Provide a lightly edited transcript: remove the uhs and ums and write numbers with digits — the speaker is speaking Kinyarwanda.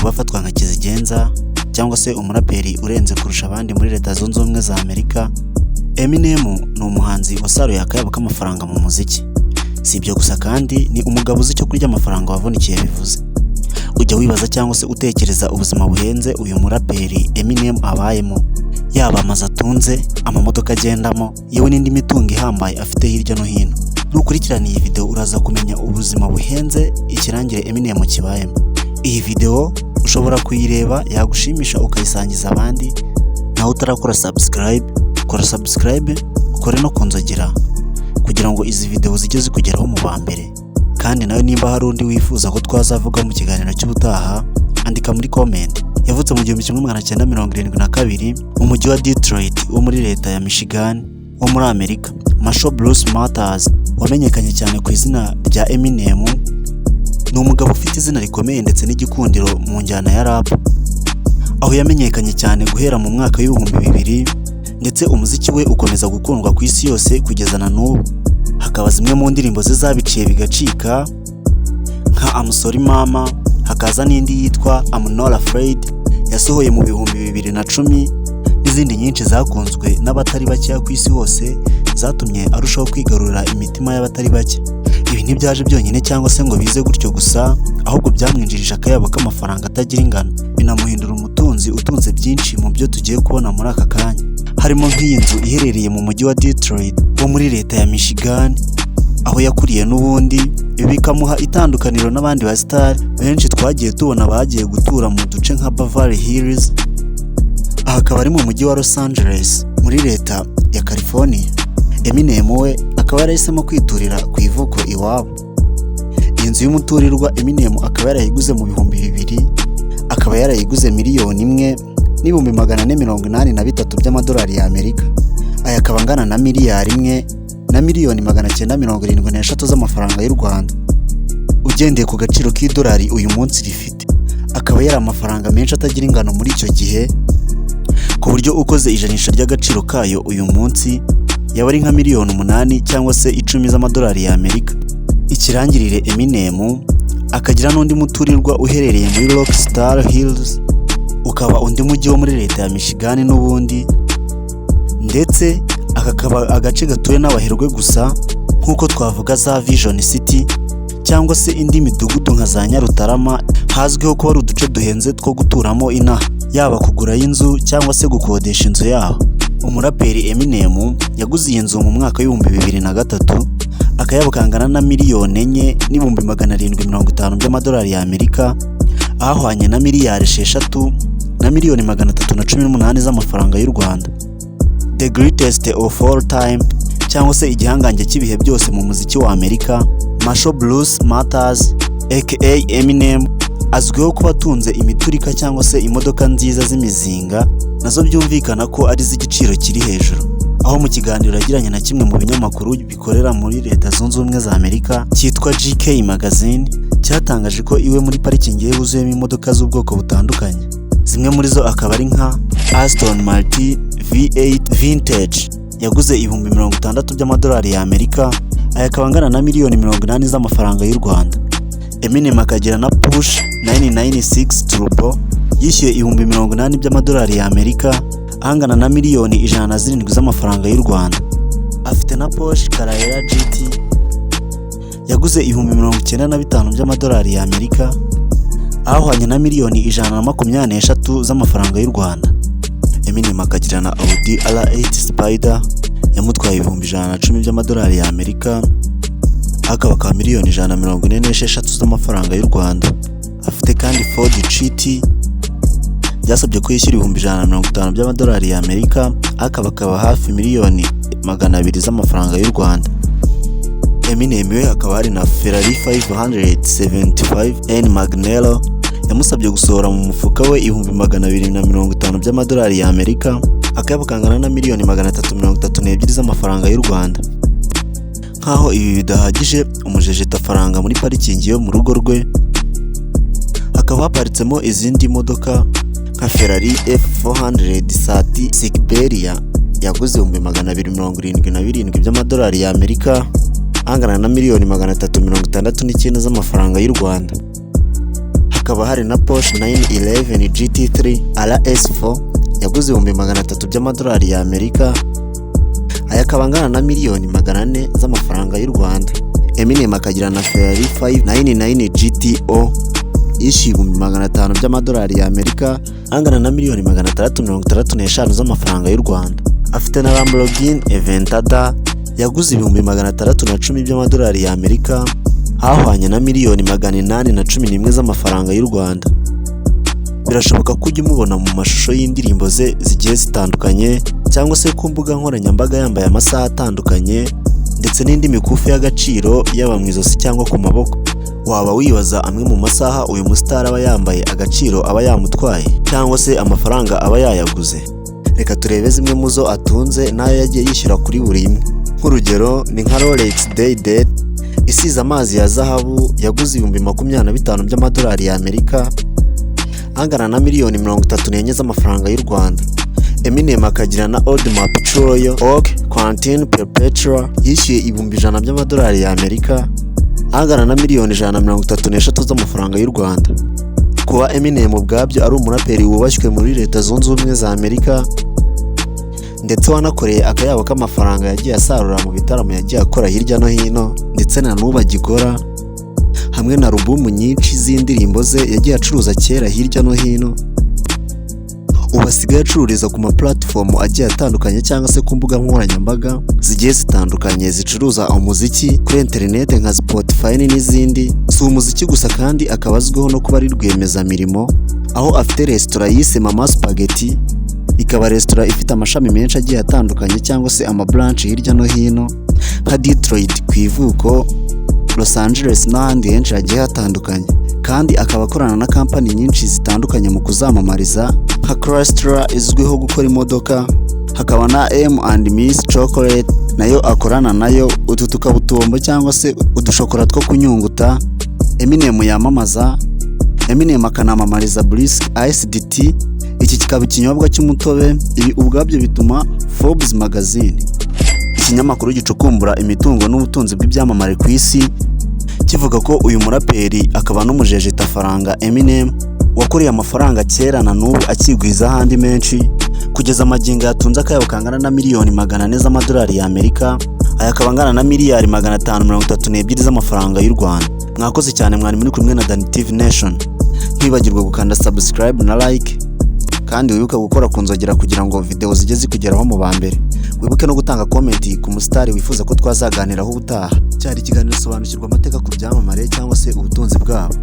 kuba afatwa nka kizigenza cyangwa se umuraperi urenze kurusha abandi muri Leta Zunze Ubumwe za Amerika, EMINEM ni umuhanzi wasaruye akayabo k'amafaranga mu muziki. Si ibyo gusa kandi ni umugabo uzi icyo kurya amafaranga wavunikiye bivuze. Ujya wibaza cyangwa se utekereza ubuzima buhenze uyu muraperi EMINEM abayemo, yaba amazu atunze, amamodoka agendamo, yewe n'indi mitungo ihambaye afite hirya no hino. Nukurikirana iyi video uraza kumenya ubuzima buhenze ikirangire EMINEM kibayemo. Iyi video ushobora kuyireba yagushimisha ukayisangiza abandi. Naho utarakora subscribe, kora subscribe, ukore no kunzogera kugira ngo izi video zijye zikugeraho mu bambere. Kandi nawe niba hari undi wifuza ko twazavuga mu kiganiro cy'ubutaha, andika muri comment. Yavutse mu 1972 mu mujyi wa Detroit wo muri leta ya Michigan wo muri Amerika. Marshall Bruce Matters wamenyekanye cyane ku izina rya EMINEM, ni umugabo ufite izina rikomeye ndetse n'igikundiro mu njyana ya rap, aho yamenyekanye cyane guhera mu mwaka w'ibihumbi 2000 ndetse umuziki we ukomeza gukundwa ku isi yose kugeza na n'ubu. Hakaba zimwe mu ndirimbo ze zabiciye bigacika nka I'm Sorry Mama, hakaza n'indi yitwa I'm Not Afraid yasohoye mu bihumbi 2010 n'izindi nyinshi zakunzwe n'abatari bake ku isi hose, zatumye arushaho kwigarurira imitima y'abatari bake. Ibi ntibyaje byonyine cyangwa se ngo bize gutyo gusa, ahubwo byamwinjirije akayabo k'amafaranga atagira ingano, binamuhindura umutunzi utunze byinshi mu byo tugiye kubona muri aka kanya. Harimo nk'iyi nzu iherereye mu mujyi wa Detroit wo muri leta ya Michigan, aho yakuriye n'ubundi. Ibi bikamuha itandukaniro n'abandi ba star benshi twagiye tubona bagiye gutura mu duce nka Beverly Hills. Aha akaba ari mu mujyi wa Los Angeles muri leta ya California. EMINEM we akaba yarahisemo kwiturira ku ivuko iwabo. Iyi nzu y'umuturirwa EMINEM akaba yarayiguze mu bihumbi 2000, akaba yarayiguze $1,483 by'amadolari ya Amerika. Aya akaba angana na miliyari 1,973 z'amafaranga y'u Rwanda. Ugendeye ku gaciro k'idolari uyu munsi rifite, akaba yari amafaranga menshi atagira ingano muri icyo gihe, ku buryo ukoze ijanisha ry'agaciro kayo uyu munsi yaba ari nka miliyoni 8 cyangwa se 10 z'amadolari ya Amerika. Ikirangirire EMINEM akagira n'undi muturirwa uherereye muri Rockstar Hills, ukaba undi mujyi wo muri leta ya Michigan n'ubundi, ndetse akakaba agace gatuye n'abaherwe gusa nk'uko twavuga za Vision City cyangwa se indi midugudu nka za Nyarutarama, hazwiho kuba ari uduce duhenze two guturamo inaha, yaba kugura y'inzu cyangwa se gukodesha inzu yaho. Umuraperi EMINEM yaguze iyi nzu mu mwaka w'ibihumbi 2003, akayabo kangana na $1,750,000 by'amadolari ya Amerika, ahwanye na miliyari 6,318,000 z'amafaranga y'u Rwanda. The greatest of all time cyangwa se igihangange cy'ibihe byose mu muziki wa Amerika, Marshall Bruce Matters aka EMINEM azwiho kuba atunze imiturika cyangwa se imodoka nziza z'imizinga, nazo byumvikana ko ari z'igiciro kiri hejuru. Aho mu kiganiro yagiranye na kimwe mu binyamakuru bikorera muri Leta Zunze Ubumwe za Amerika cyitwa GK Magazine, cyatangaje ko iwe muri parikingi ye huzuyemo imodoka z'ubwoko butandukanye. Zimwe muri zo akaba ari nka Aston Martin V8 Vintage yaguze $60,000 by'amadolari ya Amerika, aya akaba angana na $1,080,000 z'amafaranga y'u Rwanda. EMINEM akagira na Push 996 Turbo yishyuye $80,000 by'amadolari ya Amerika, ahangana na $107,000 z'amafaranga y'u Rwanda. Afite na Porsche Carrera GT yaguze $95,000 by'amadolari ya Amerika, ahwanye na $123,000 z'amafaranga y'u Rwanda. EMINEM akagira na Audi R8 Spider yamutwaye $110,000 by'amadolari ya Amerika, akaba ka $146,000 z'amafaranga y'u Rwanda. Afite kandi Ford GT byasabye ko yishyura $150,000 by'amadolari ya Amerika, akaba hafi $200,000 z'amafaranga y'u Rwanda. EMINEM we akaba hari na Ferrari 575N Magnello yamusabye gusohora mu mufuka we $250,000 by'amadolari ya Amerika, akaba kangana na $332,000 z'amafaranga y'u Rwanda. Nkaho ibi bidahagije, umujejeta faranga muri parikingi yo mu rugo rwe hakaba haparitsemo izindi modoka nka Ferrari F400 Sati Siberia yaguze $277,000 by'amadolari ya Amerika, angana na $369,000 z'amafaranga y'u Rwanda. hakaba hari na Porsche 911 GT3 RS4 yaguze $300,000 by'amadolari y'Amerika. Aya akaba angana na miliyoni 400 z'amafaranga y'u Rwanda. Eminem akagira na Ferrari 599 GTO yishyuye $500,000 by'amadolari y'Amerika, angana na miliyoni 665 z'amafaranga y'u Rwanda. Afite na Lamborghini Aventador yaguze $610 by'amadolari y'Amerika, hahwanye na miliyoni 811 z'amafaranga y'u Rwanda. Birashoboka ko ujya umubona mu mashusho y'indirimbo ze zigiye zitandukanye, cyangwa se ku mbuga nkoranyambaga yambaye amasaha atandukanye ndetse n'indi mikufi y'agaciro yaba mu izosi cyangwa ku maboko. Waba wibaza amwe mu masaha uyu mustar aba yambaye, agaciro aba yamutwaye, cyangwa se amafaranga aba yayaguze? Reka turebe zimwe mu zo atunze n'ayo yagiye yishyura kuri buri imwe. Nk'urugero ni nka Rolex Day Date isize amazi ya zahabu yaguze $25,000 by'amadolari y'Amerika, angana na miliyoni 34 z'amafaranga y'u Rwanda. Eminem akagira na Audemars Piguet Oak Quentin Perpetua yishyuye $100 by'amadolari y'Amerika, angana na miliyoni 133 z'amafaranga y'u Rwanda. Kuba Eminem ubwabyo ari umuraperi wubashywe muri Leta Zunze Ubumwe za Amerika, ndetse wanakoreye akayabo k'amafaranga yagiye asarura mu bitaramo yagiye akora hirya no hino, ndetse na n'ubu agikora, hamwe na alubumu nyinshi z'indirimbo ze yagiye acuruza kera hirya no hino. Ubu asigaye acururiza ku ma platform agiye atandukanye cyangwa se ku mbuga nkoranyambaga zigiye zitandukanye zicuruza umuziki kuri internet nka Spotify n'izindi. Si umuziki gusa kandi akaba azwiho no kuba ari rwiyemezamirimo, aho afite restaurant yise Mama Spaghetti, ikaba restaurant ifite amashami menshi agiye atandukanye cyangwa se ama branch hirya no hino nka Detroit ku ivuko, Los Angeles n'ahandi henshi hagiye hatandukanye. Kandi akaba akorana na kampani nyinshi zitandukanye mu kuzamamariza nka Chrysler izwiho gukora imodoka, hakaba na M&M's Chocolate nayo akorana nayo utu tukabutombo cyangwa se udushokora two kunyunguta. Eminem yamamaza. Eminem akanamamariza Brisk Iced Tea, iki kikaba ikinyobwa cy'umutobe. Ibi ubwabyo bituma Forbes magazine, ikinyamakuru gicukumbura imitungo n'ubutunzi bw'ibyamamare ku isi, kivuga ko uyu muraperi akaba n'umujejetafaranga Eminem wakoreye amafaranga kera na n'ubu akigwiza ahandi menshi, kugeza amagingo yatunze akayabo kangana na miliyoni 400 z'amadolari y'Amerika. Aya akaba angana na miliyari 532 z'amafaranga y'u Rwanda. Mwakoze cyane, mwari muri kumwe na Dan TV Nation. Ntibagirwe gukanda subscribe na like, kandi wibuke gukora ku nzogera kugira ngo video zijye zikugeraho mu bambere. Wibuke no gutanga comment ku mustar wifuza ko twazaganiraho ubutaha. Cyari ikiganiro sobanukirwa amateka ku byamamare cyangwa se ubutunzi bwabo.